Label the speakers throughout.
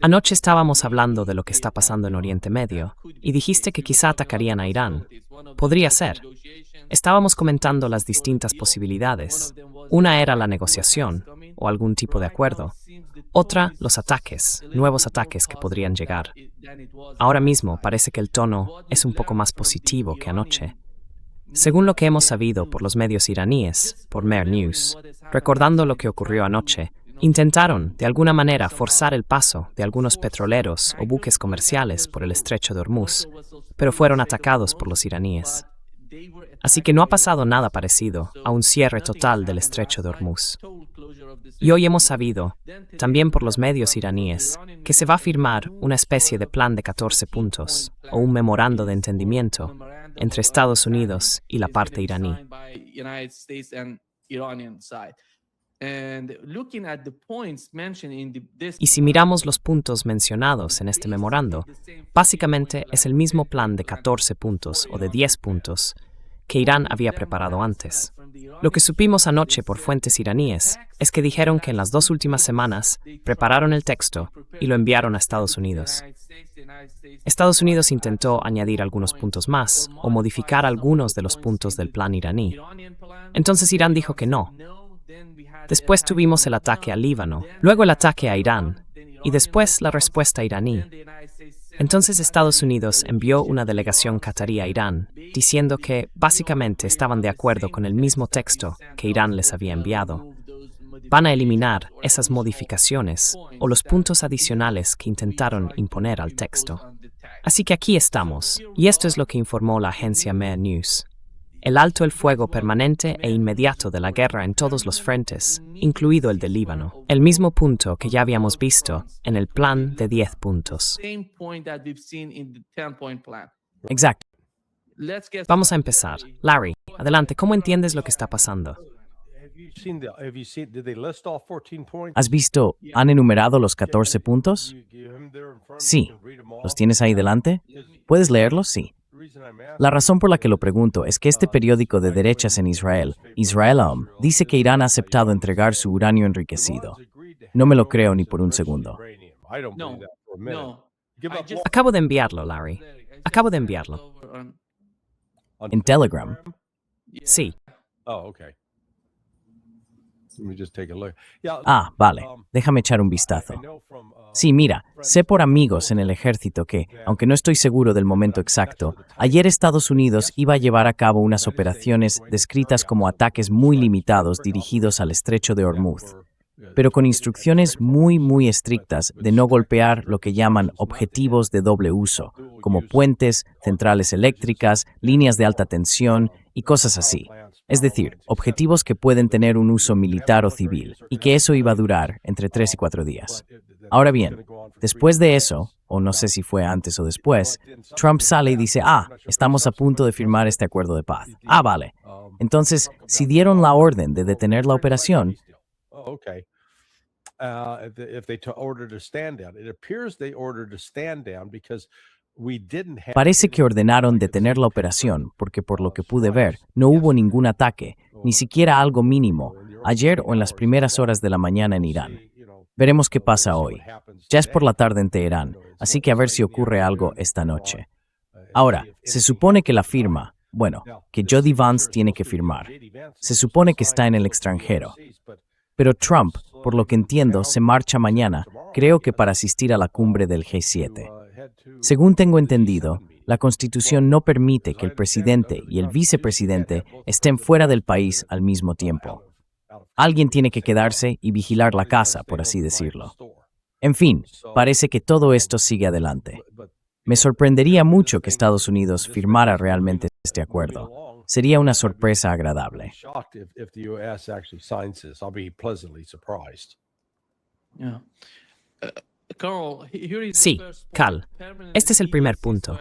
Speaker 1: Anoche estábamos hablando de lo que está pasando en Oriente Medio y dijiste que quizá atacarían a Irán. Podría ser. Estábamos comentando las distintas posibilidades. Una era la negociación o algún tipo de acuerdo. Otra, los ataques, nuevos ataques que podrían llegar. Ahora mismo parece que el tono es un poco más positivo que anoche. Según lo que hemos sabido por los medios iraníes, por Mer News, recordando lo que ocurrió anoche, intentaron, de alguna manera, forzar el paso de algunos petroleros o buques comerciales por el estrecho de Hormuz, pero fueron atacados por los iraníes. Así que no ha pasado nada parecido a un cierre total del estrecho de Hormuz. Y hoy hemos sabido, también por los medios iraníes, que se va a firmar una especie de plan de 14 puntos o un memorando de entendimiento entre Estados Unidos y la parte iraní. Y si miramos los puntos mencionados en este memorando, básicamente es el mismo plan de 14 puntos o de 10 puntos que Irán había preparado antes. Lo que supimos anoche por fuentes iraníes es que dijeron que en las 2 últimas semanas prepararon el texto y lo enviaron a Estados Unidos. Estados Unidos intentó añadir algunos puntos más o modificar algunos de los puntos del plan iraní. Entonces Irán dijo que no. Después tuvimos el ataque al Líbano, luego el ataque a Irán y después la respuesta iraní. Entonces Estados Unidos envió una delegación catarí a Irán, diciendo que básicamente estaban de acuerdo con el mismo texto que Irán les había enviado. Van a eliminar esas modificaciones o los puntos adicionales que intentaron imponer al texto. Así que aquí estamos, y esto es lo que informó la agencia Mer News. El alto el fuego permanente e inmediato de la guerra en todos los frentes, incluido el del Líbano. El mismo punto que ya habíamos visto en el plan de 10 puntos. Exacto. Vamos a empezar. Larry, adelante, ¿cómo entiendes lo que está pasando?
Speaker 2: ¿Has visto? ¿Han enumerado los 14 puntos? Sí. ¿Los tienes ahí delante? ¿Puedes leerlos? Sí. La razón por la que lo pregunto es que este periódico de derechas en Israel, Israel dice que Irán ha aceptado entregar su uranio enriquecido. No me lo creo ni por un segundo.
Speaker 1: Acabo de enviarlo, Larry. Acabo de enviarlo.
Speaker 2: ¿En Telegram?
Speaker 1: Sí.
Speaker 2: Ah, vale. Déjame echar un vistazo. Sí, mira, sé por amigos en el ejército que, aunque no estoy seguro del momento exacto, ayer Estados Unidos iba a llevar a cabo unas operaciones descritas como ataques muy limitados dirigidos al estrecho de Hormuz, pero con instrucciones muy estrictas de no golpear lo que llaman objetivos de doble uso, como puentes, centrales eléctricas, líneas de alta tensión y cosas así. Es decir, objetivos que pueden tener un uso militar o civil, y que eso iba a durar entre 3 y 4 días. Ahora bien, después de eso, o no sé si fue antes o después, Trump sale y dice, estamos a punto de firmar este acuerdo de paz. Vale. Entonces, si dieron la orden de detener la operación, parece que ordenaron detener la operación porque por lo que pude ver, no hubo ningún ataque, ni siquiera algo mínimo, ayer o en las primeras horas de la mañana en Irán. Veremos qué pasa hoy. Ya es por la tarde en Teherán, así que a ver si ocurre algo esta noche. Ahora, se supone que la firma, que J.D. Vance tiene que firmar. Se supone que está en el extranjero. Pero Trump, por lo que entiendo, se marcha mañana, creo que para asistir a la cumbre del G7. Según tengo entendido, la Constitución no permite que el presidente y el vicepresidente estén fuera del país al mismo tiempo. Alguien tiene que quedarse y vigilar la casa, por así decirlo. En fin, parece que todo esto sigue adelante. Me sorprendería mucho que Estados Unidos firmara realmente este acuerdo. Sería una sorpresa agradable.
Speaker 1: Sí, Cal. Este es el primer punto.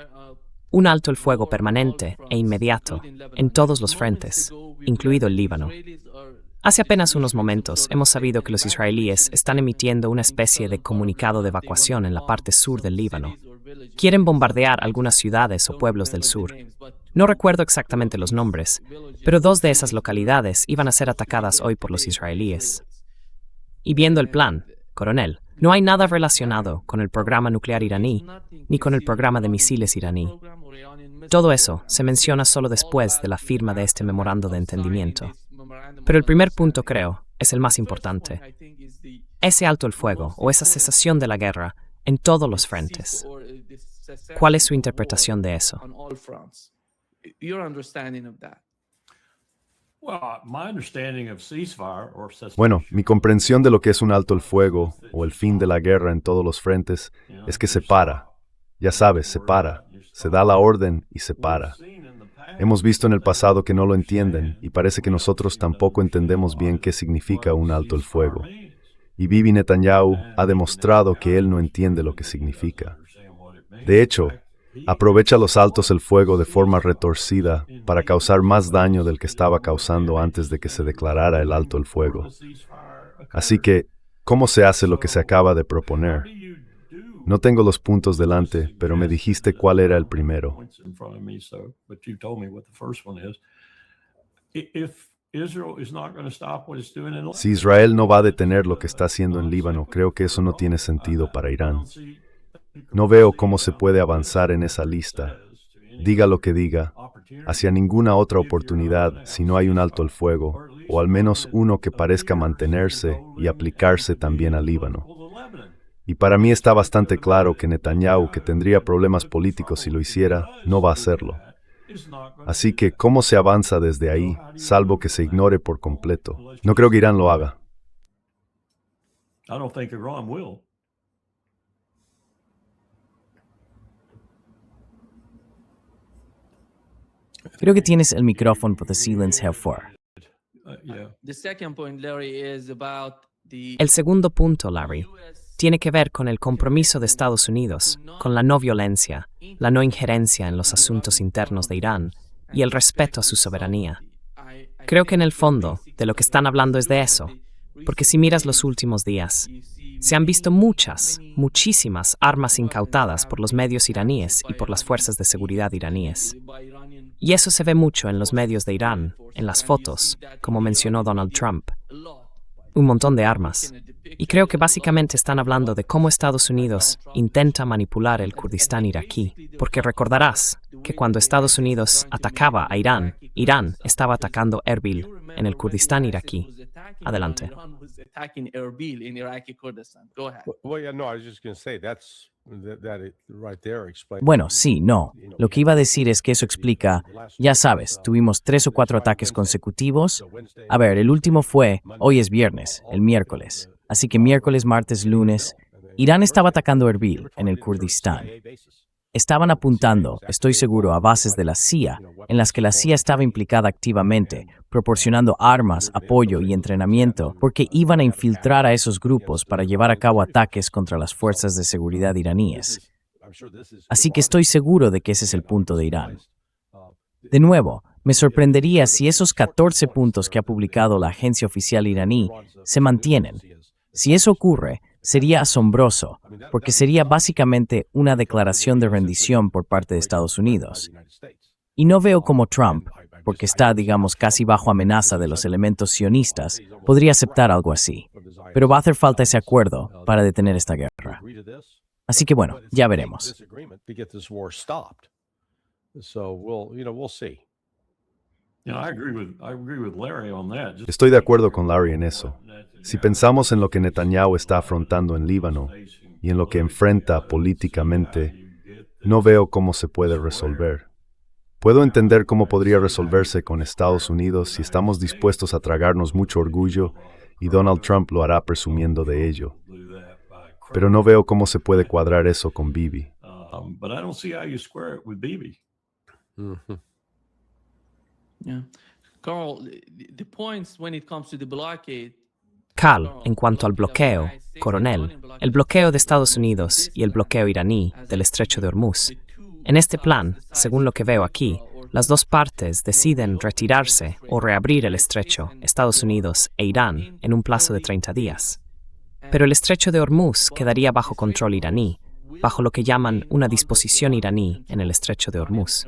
Speaker 1: Un alto el fuego permanente e inmediato en todos los frentes, incluido el Líbano. Hace apenas unos momentos hemos sabido que los israelíes están emitiendo una especie de comunicado de evacuación en la parte sur del Líbano. Quieren bombardear algunas ciudades o pueblos del sur. No recuerdo exactamente los nombres, pero 2 de esas localidades iban a ser atacadas hoy por los israelíes. Y viendo el plan, coronel, no hay nada relacionado con el programa nuclear iraní ni con el programa de misiles iraní. Todo eso se menciona solo después de la firma de este memorando de entendimiento. Pero el primer punto, creo, es el más importante. Ese alto el fuego o esa cesación de la guerra en todos los frentes. ¿Cuál es su interpretación de eso?
Speaker 3: Bueno, mi comprensión de lo que es un alto el fuego o el fin de la guerra en todos los frentes es que se para. Ya sabes, se para. Se da la orden y se para. Hemos visto en el pasado que no lo entienden y parece que nosotros tampoco entendemos bien qué significa un alto el fuego. Y Bibi Netanyahu ha demostrado que él no entiende lo que significa. De hecho, aprovecha los altos el fuego de forma retorcida para causar más daño del que estaba causando antes de que se declarara el alto el fuego. Así que, ¿cómo se hace lo que se acaba de proponer? No tengo los puntos delante, pero me dijiste cuál era el primero. Si Israel no va a detener lo que está haciendo en Líbano, creo que eso no tiene sentido para Irán. No veo cómo se puede avanzar en esa lista, diga lo que diga, hacia ninguna otra oportunidad si no hay un alto el fuego, o al menos uno que parezca mantenerse y aplicarse también al Líbano. Y para mí está bastante claro que Netanyahu, que tendría problemas políticos si lo hiciera, no va a hacerlo. Así que, ¿cómo se avanza desde ahí, salvo que se ignore por completo? No creo que Irán lo haga.
Speaker 2: Creo que tienes el micrófono por the silence hervor.
Speaker 1: El segundo punto, Larry, tiene que ver con el compromiso de Estados Unidos, con la no violencia, la no injerencia en los asuntos internos de Irán y el respeto a su soberanía. Creo que en el fondo de lo que están hablando es de eso, porque si miras los últimos días, se han visto muchísimas armas incautadas por los medios iraníes y por las fuerzas de seguridad iraníes. Y eso se ve mucho en los medios de Irán, en las fotos, como mencionó Donald Trump. Un montón de armas. Y creo que básicamente están hablando de cómo Estados Unidos intenta manipular el Kurdistán iraquí, porque recordarás que cuando Estados Unidos atacaba a Irán, Irán estaba atacando Erbil en el Kurdistán iraquí. Adelante.
Speaker 2: Bueno, sí, no. Lo que iba a decir es que eso explica, ya sabes, tuvimos 3 o 4 ataques consecutivos. A ver, el último fue, hoy es viernes, el miércoles. Así que miércoles, martes, lunes, Irán estaba atacando Erbil, en el Kurdistán. Estaban apuntando, estoy seguro, a bases de la CIA, en las que la CIA estaba implicada activamente, proporcionando armas, apoyo y entrenamiento, porque iban a infiltrar a esos grupos para llevar a cabo ataques contra las fuerzas de seguridad iraníes. Así que estoy seguro de que ese es el punto de Irán. De nuevo, me sorprendería si esos 14 puntos que ha publicado la agencia oficial iraní se mantienen. Si eso ocurre, sería asombroso, porque sería básicamente una declaración de rendición por parte de Estados Unidos. Y no veo cómo Trump, porque está, digamos, casi bajo amenaza de los elementos sionistas, podría aceptar algo así. Pero va a hacer falta ese acuerdo para detener esta guerra. Así que bueno, ya veremos.
Speaker 3: Estoy de acuerdo con Larry en eso. Si pensamos en lo que Netanyahu está afrontando en Líbano y en lo que enfrenta políticamente, no veo cómo se puede resolver. Puedo entender cómo podría resolverse con Estados Unidos si estamos dispuestos a tragarnos mucho orgullo y Donald Trump lo hará presumiendo de ello. Pero no veo cómo se puede cuadrar eso con Bibi.
Speaker 1: Carl, en cuanto al bloqueo, coronel, el bloqueo de Estados Unidos y el bloqueo iraní del estrecho de Hormuz. En este plan, según lo que veo aquí, las dos partes deciden retirarse o reabrir el estrecho, Estados Unidos e Irán, en un plazo de 30 días. Pero el estrecho de Hormuz quedaría bajo control iraní, bajo lo que llaman una disposición iraní en el estrecho de Hormuz.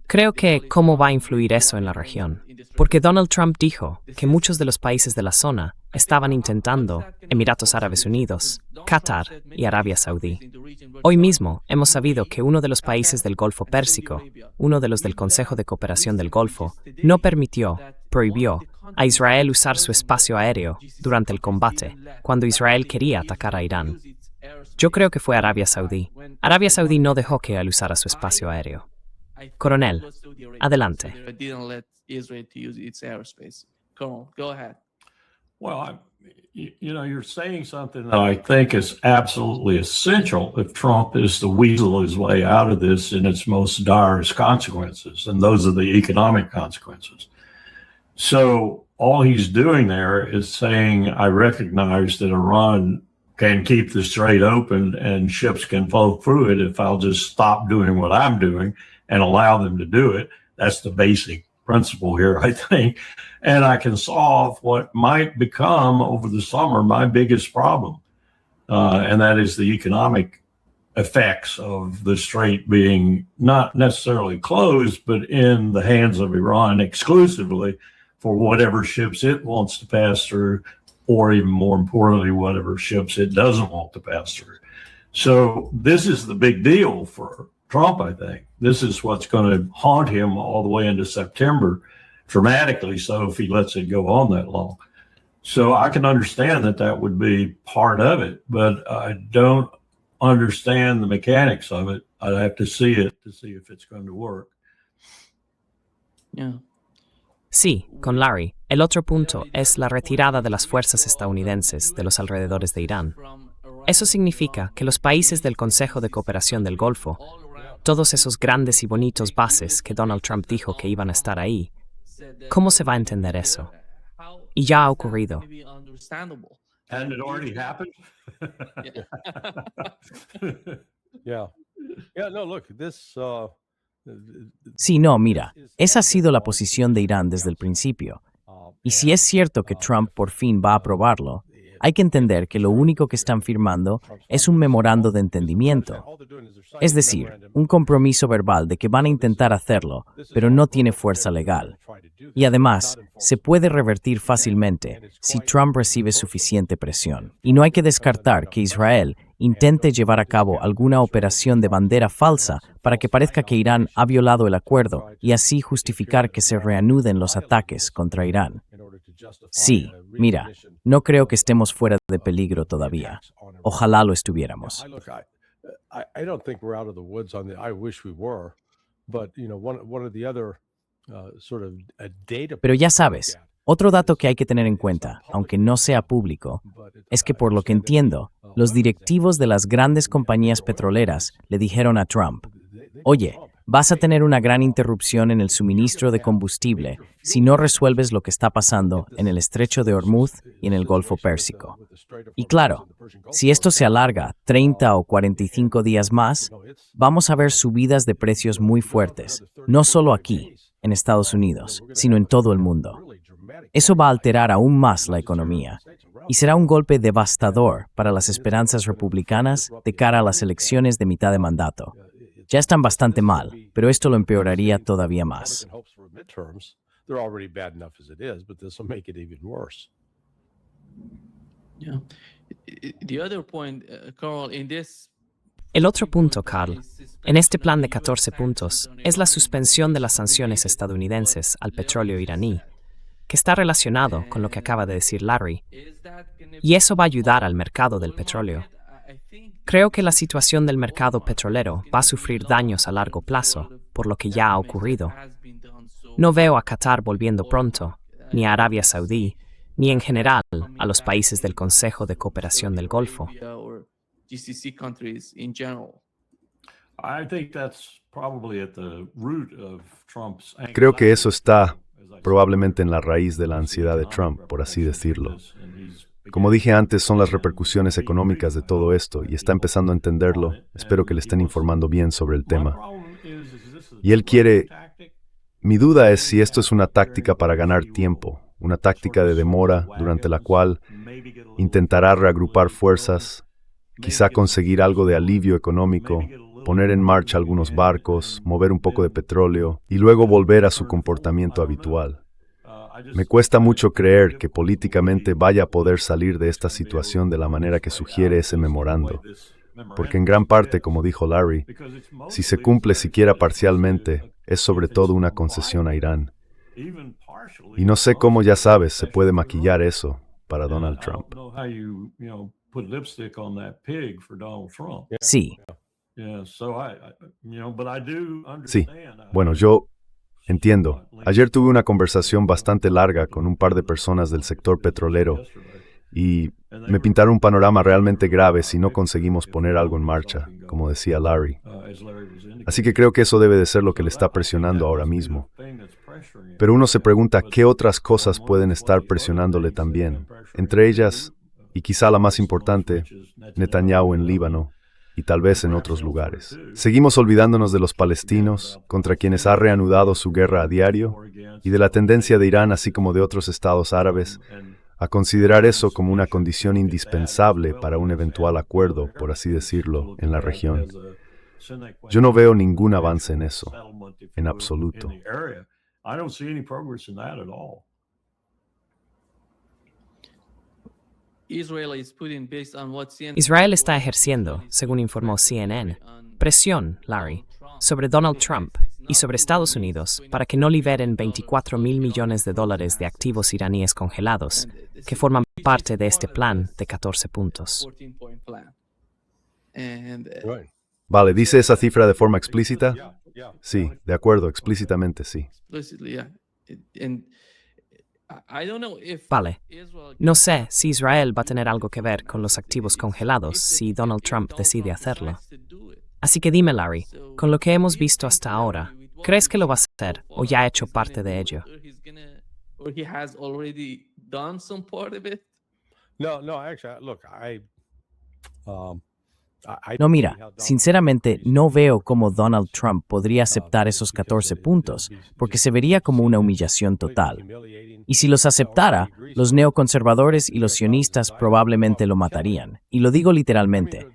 Speaker 1: Creo que, ¿cómo va a influir eso en la región? Porque Donald Trump dijo que muchos de los países de la zona estaban intentando, Emiratos Árabes Unidos, Qatar y Arabia Saudí. Hoy mismo hemos sabido que uno de los países del Golfo Pérsico, uno de los del Consejo de Cooperación del Golfo, no prohibió a Israel usar su espacio aéreo durante el combate, cuando Israel quería atacar a Irán. Yo creo que fue Arabia Saudí. Arabia Saudí no dejó que él usara su espacio aéreo. Coronel, adelante.
Speaker 4: Well, you're saying something that I think is absolutely essential if Trump is to weasel his way out of this in its most direst consequences, and those are the economic consequences. So all he's doing there is saying, I recognize that Iran can keep the strait open and ships can flow through it if I'll just stop doing what I'm doing and allow them to do it. That's the basic principle here, I think. And I can solve what might become over the summer my biggest problem. And that is the economic effects of the strait being not necessarily closed, but in the hands of Iran exclusively for whatever ships it wants to pass through, or even more importantly, whatever ships it doesn't want to pass through. So this is the big deal for Trump, I think. This is what's going to haunt him all the way into September, dramatically so if he lets it go on that long. So I can understand that that would be part of it, but I don't understand the mechanics of it. I'd have to see it to see if it's going to work.
Speaker 1: Yeah. Sí, con Larry. El otro punto es la retirada de las fuerzas estadounidenses de los alrededores de Irán. Eso significa que los países del Consejo de Cooperación del Golfo, todos esos grandes y bonitos bases que Donald Trump dijo que iban a estar ahí, ¿cómo se va a entender eso? Y ya ha ocurrido.
Speaker 4: And it already happened?
Speaker 5: Yeah. Yeah, no, look, this
Speaker 2: Sí, no, mira, esa ha sido la posición de Irán desde el principio. Y si es cierto que Trump por fin va a aprobarlo, hay que entender que lo único que están firmando es un memorando de entendimiento. Es decir, un compromiso verbal de que van a intentar hacerlo, pero no tiene fuerza legal. Y además, se puede revertir fácilmente si Trump recibe suficiente presión. Y no hay que descartar que Israel intente llevar a cabo alguna operación de bandera falsa para que parezca que Irán ha violado el acuerdo y así justificar que se reanuden los ataques contra Irán. Sí, mira, no creo que estemos fuera de peligro todavía. Ojalá lo estuviéramos.
Speaker 5: I don't think we're out of the woods on the I wish we were, but one of the other sort of data.
Speaker 2: Pero ya sabes, otro dato que hay que tener en cuenta, aunque no sea público, es que por lo que entiendo, los directivos de las grandes compañías petroleras le dijeron a Trump, oye, vas a tener una gran interrupción en el suministro de combustible si no resuelves lo que está pasando en el estrecho de Hormuz y en el Golfo Pérsico. Y claro, si esto se alarga 30 o 45 días más, vamos a ver subidas de precios muy fuertes, no solo aquí, en Estados Unidos, sino en todo el mundo. Eso va a alterar aún más la economía y será un golpe devastador para las esperanzas republicanas de cara a las elecciones de mitad de mandato. Ya están bastante mal, pero esto lo empeoraría todavía más.
Speaker 1: El otro punto, Carl, en este plan de 14 puntos, es la suspensión de las sanciones estadounidenses al petróleo iraní, que está relacionado con lo que acaba de decir Larry, y eso va a ayudar al mercado del petróleo. Creo que la situación del mercado petrolero va a sufrir daños a largo plazo, por lo que ya ha ocurrido. No veo a Qatar volviendo pronto, ni a Arabia Saudí, ni en general a los países del Consejo de Cooperación del Golfo.
Speaker 3: Creo que eso está probablemente en la raíz de la ansiedad de Trump, por así decirlo. Como dije antes, son las repercusiones económicas de todo esto y está empezando a entenderlo. Espero que le estén informando bien sobre el tema. Y él quiere... Mi duda es si esto es una táctica para ganar tiempo, una táctica de demora durante la cual intentará reagrupar fuerzas, quizá conseguir algo de alivio económico, poner en marcha algunos barcos, mover un poco de petróleo y luego volver a su comportamiento habitual. Me cuesta mucho creer que políticamente vaya a poder salir de esta situación de la manera que sugiere ese memorando, porque en gran parte, como dijo Larry, si se cumple siquiera parcialmente, es sobre todo una concesión a Irán. Y no sé cómo, ya sabes, se puede maquillar eso para Donald Trump.
Speaker 2: Sí,
Speaker 3: Sí, bueno, yo entiendo. Ayer tuve una conversación bastante larga con un par de personas del sector petrolero y me pintaron un panorama realmente grave si no conseguimos poner algo en marcha, como decía Larry. Así que creo que eso debe de ser lo que le está presionando ahora mismo. Pero uno se pregunta qué otras cosas pueden estar presionándole también, entre ellas, y quizá la más importante, Netanyahu en Líbano y tal vez en otros lugares. Seguimos olvidándonos de los palestinos, contra quienes ha reanudado su guerra a diario, y de la tendencia de Irán, así como de otros estados árabes, a considerar eso como una condición indispensable para un eventual acuerdo, por así decirlo, en la región. Yo no veo ningún avance en eso, en absoluto.
Speaker 1: Israel está ejerciendo, según informó CNN, presión, Larry, sobre Donald Trump y sobre Estados Unidos para que no liberen 24.000 millones de dólares de activos iraníes congelados, que forman parte de este plan de 14 puntos.
Speaker 5: Right.
Speaker 3: Vale, ¿dice esa cifra de forma explícita? Sí, de acuerdo, explícitamente sí.
Speaker 1: Vale. No sé si Israel va a tener algo que ver con los activos congelados si Donald Trump decide hacerlo. Así que dime, Larry, con lo que hemos visto hasta ahora, ¿crees que lo va a hacer o ya ha hecho parte de ello?
Speaker 5: No, actually, look,
Speaker 2: no, mira, sinceramente no veo cómo Donald Trump podría aceptar esos 14 puntos, porque se vería como una humillación total. Y si los aceptara, los neoconservadores y los sionistas probablemente lo matarían. Y lo digo literalmente.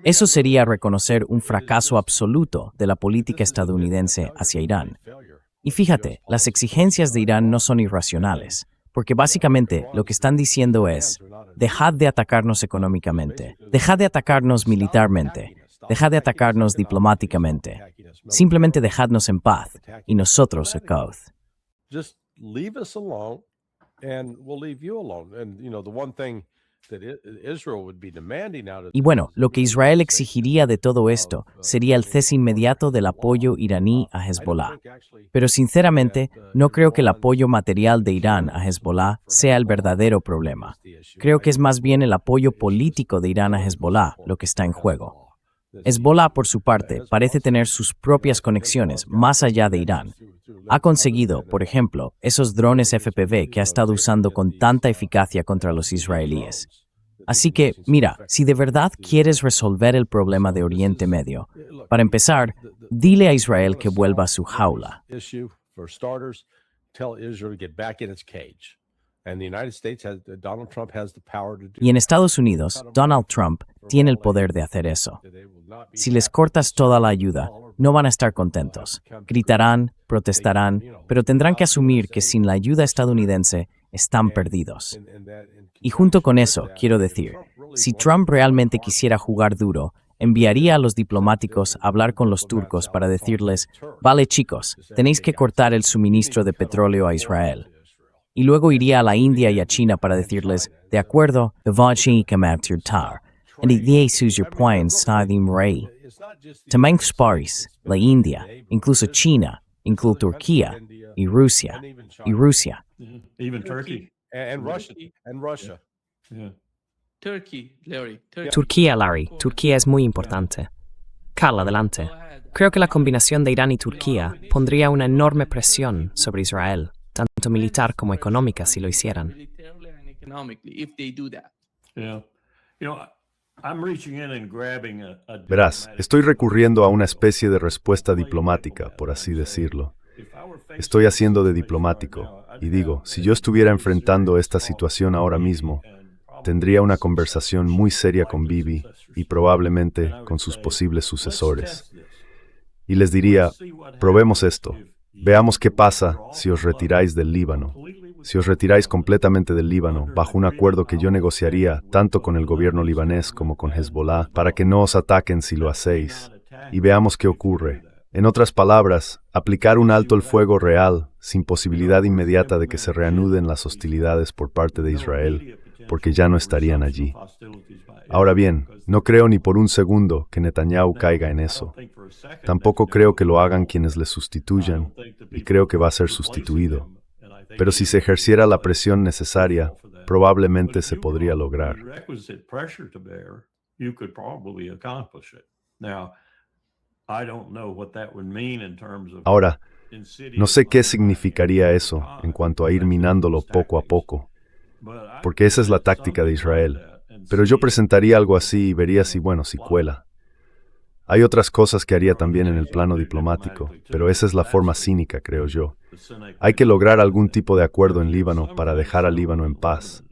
Speaker 2: Eso sería reconocer un fracaso absoluto de la política estadounidense hacia Irán. Y fíjate, las exigencias de Irán no son irracionales, porque básicamente lo que están diciendo es, dejad de atacarnos económicamente, dejad de atacarnos militarmente, dejad de atacarnos diplomáticamente, simplemente dejadnos en paz, y nosotros caos.
Speaker 5: just leave us alone and we'll leave you alone. And, the one thing that Israel would be demanding out of
Speaker 2: Y bueno, lo que Israel exigiría de todo esto sería el cese inmediato del apoyo iraní a Hezbollah. Pero sinceramente, no creo que el apoyo material de Irán a Hezbollah sea el verdadero problema. Creo que es más bien el apoyo político de Irán a Hezbollah lo que está en juego. Hezbollah, por su parte, parece tener sus propias conexiones más allá de Irán. Ha conseguido, por ejemplo, esos drones FPV que ha estado usando con tanta eficacia contra los israelíes. Así que, mira, si de verdad quieres resolver el problema de Oriente Medio, para empezar, dile a Israel que vuelva a su jaula.
Speaker 5: issue. For starters, tell Israel to get back in its cage. And the United States Donald Trump has the power to do
Speaker 2: Y en Estados Unidos, Donald Trump tiene el poder de hacer eso. Si les cortas toda la ayuda, no van a estar contentos. Gritarán, protestarán, pero tendrán que asumir que sin la ayuda estadounidense están perdidos. Y junto con eso, quiero decir, si Trump realmente quisiera jugar duro, enviaría a los diplomáticos a hablar con los turcos para decirles, vale chicos, tenéis que cortar el suministro de petróleo a Israel. Y luego iría a la India y a China para decirles, de acuerdo, también Paris, la India, incluso China, incluso Turquía y Rusia.
Speaker 4: Even Turkey.
Speaker 5: and Russia.
Speaker 4: Yeah.
Speaker 1: Turquía, Larry. Turquía es muy importante. Carl, adelante. Creo que la combinación de Irán y Turquía pondría una enorme presión sobre Israel, tanto militar como económica, si lo hicieran.
Speaker 4: Yeah. I'm reaching in and grabbing a
Speaker 3: Verás, estoy recurriendo a una especie de respuesta diplomática, por así decirlo. Estoy haciendo de diplomático, y digo, si yo estuviera enfrentando esta situación ahora mismo, tendría una conversación muy seria con Bibi y probablemente con sus posibles sucesores. Y les diría, probemos esto, veamos qué pasa si os retiráis del Líbano. si os retiráis completamente del Líbano, bajo un acuerdo que yo negociaría tanto con el gobierno libanés como con Hezbollah, para que no os ataquen si lo hacéis, y veamos qué ocurre. En otras palabras, aplicar un alto el fuego real, sin posibilidad inmediata de que se reanuden las hostilidades por parte de Israel, porque ya no estarían allí. Ahora bien, no creo ni por un segundo que Netanyahu caiga en eso. Tampoco creo que lo hagan quienes le sustituyan, y creo que va a ser sustituido. Pero si se ejerciera la presión necesaria, probablemente se podría lograr. Ahora, no sé qué significaría eso en cuanto a ir minándolo poco a poco, porque esa es la táctica de Israel. Pero yo presentaría algo así y vería si cuela. Hay otras cosas que haría también en el plano diplomático, pero esa es la forma cínica, creo yo. Hay que lograr algún tipo de acuerdo en Líbano para dejar al Líbano en paz.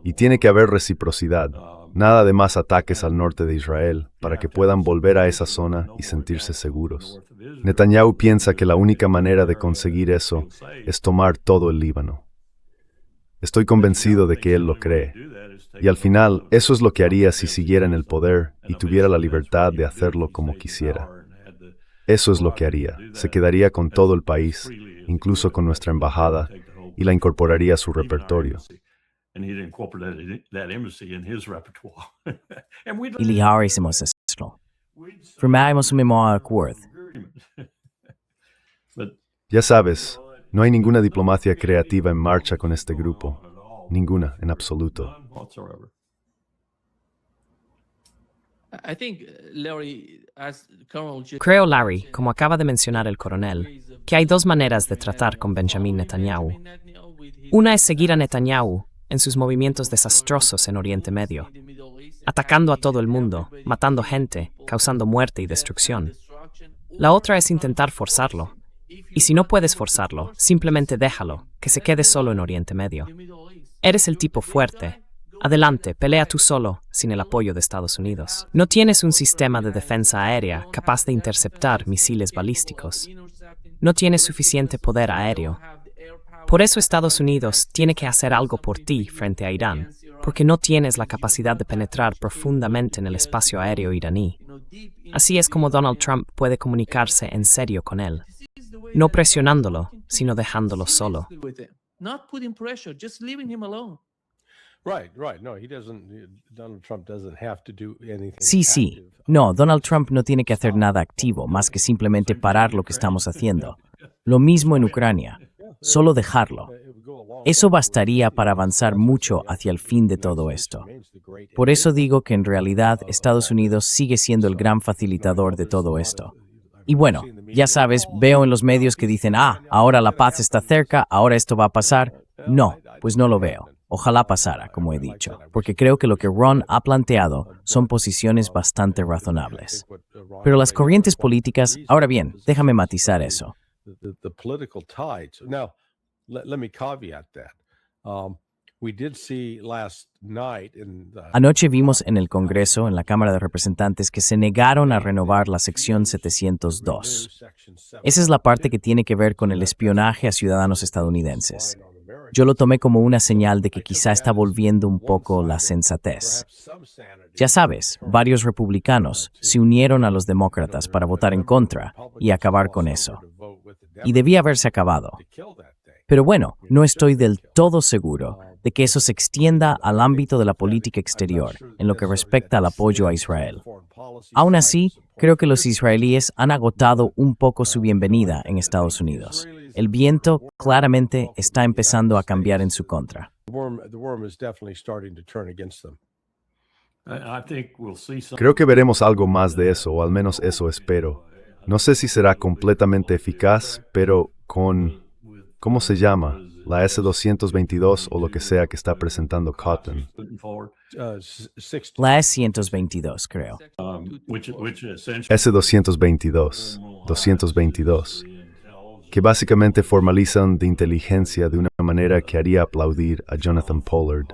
Speaker 3: Y tiene que haber reciprocidad. Nada de más ataques al norte de Israel para que puedan volver a esa zona y sentirse seguros. Netanyahu piensa que la única manera de conseguir eso es tomar todo el Líbano. Estoy convencido de que él lo cree. Y al final, eso es lo que haría si siguiera en el poder y tuviera la libertad de hacerlo como quisiera. Eso es lo que haría. Se quedaría con todo el país, incluso con nuestra embajada, y la incorporaría a su repertorio.
Speaker 2: Y liharísimos esto. Firmamos un mismo acuerdo.
Speaker 3: Ya sabes, no hay ninguna diplomacia creativa en marcha con este grupo. Ninguna, en absoluto.
Speaker 1: Creo, Larry, como acaba de mencionar el coronel, que hay dos maneras de tratar con Benjamin Netanyahu. Una es seguir a Netanyahu en sus movimientos desastrosos en Oriente Medio, atacando a todo el mundo, matando gente, causando muerte y destrucción. La otra es intentar forzarlo. Y si no puedes forzarlo, simplemente déjalo, que se quede solo en Oriente Medio. Eres el tipo fuerte. Adelante, pelea tú solo, sin el apoyo de Estados Unidos. No tienes un sistema de defensa aérea capaz de interceptar misiles balísticos. No tienes suficiente poder aéreo. Por eso Estados Unidos tiene que hacer algo por ti frente a Irán, porque no tienes la capacidad de penetrar profundamente en el espacio aéreo iraní. Así es como Donald Trump puede comunicarse en serio con él. No presionándolo, sino dejándolo solo.
Speaker 2: Sí. No, Donald Trump no tiene que hacer nada activo, más que simplemente parar lo que estamos haciendo. Lo mismo en Ucrania. Solo dejarlo. Eso bastaría para avanzar mucho hacia el fin de todo esto. Por eso digo que en realidad Estados Unidos sigue siendo el gran facilitador de todo esto. Y bueno, ya sabes, veo en los medios que dicen, ahora la paz está cerca, ahora esto va a pasar. No, pues no lo veo. Ojalá pasara, como he dicho, porque creo que lo que Ron ha planteado son posiciones bastante razonables. Pero las corrientes políticas, ahora bien, déjame matizar eso. Anoche vimos en el Congreso, en la Cámara de Representantes, que se negaron a renovar la sección 702. Esa es la parte que tiene que ver con el espionaje a ciudadanos estadounidenses. Yo lo tomé como una señal de que quizá está volviendo un poco la sensatez. Ya sabes, varios republicanos se unieron a los demócratas para votar en contra y acabar con eso. Y debía haberse acabado. Pero bueno, no estoy del todo seguro de que eso se extienda al ámbito de la política exterior en lo que respecta al apoyo a Israel. Aún así, creo que los israelíes han agotado un poco su bienvenida en Estados Unidos. El viento claramente está empezando a cambiar en su contra.
Speaker 3: Creo que veremos algo más de eso, o al menos eso espero. No sé si será completamente eficaz, pero con, ¿cómo se llama? La S-222 o lo que sea que está presentando Cotton.
Speaker 2: La S-122, creo.
Speaker 3: S-222, 222, que básicamente formalizan de inteligencia de una manera que haría aplaudir a Jonathan Pollard.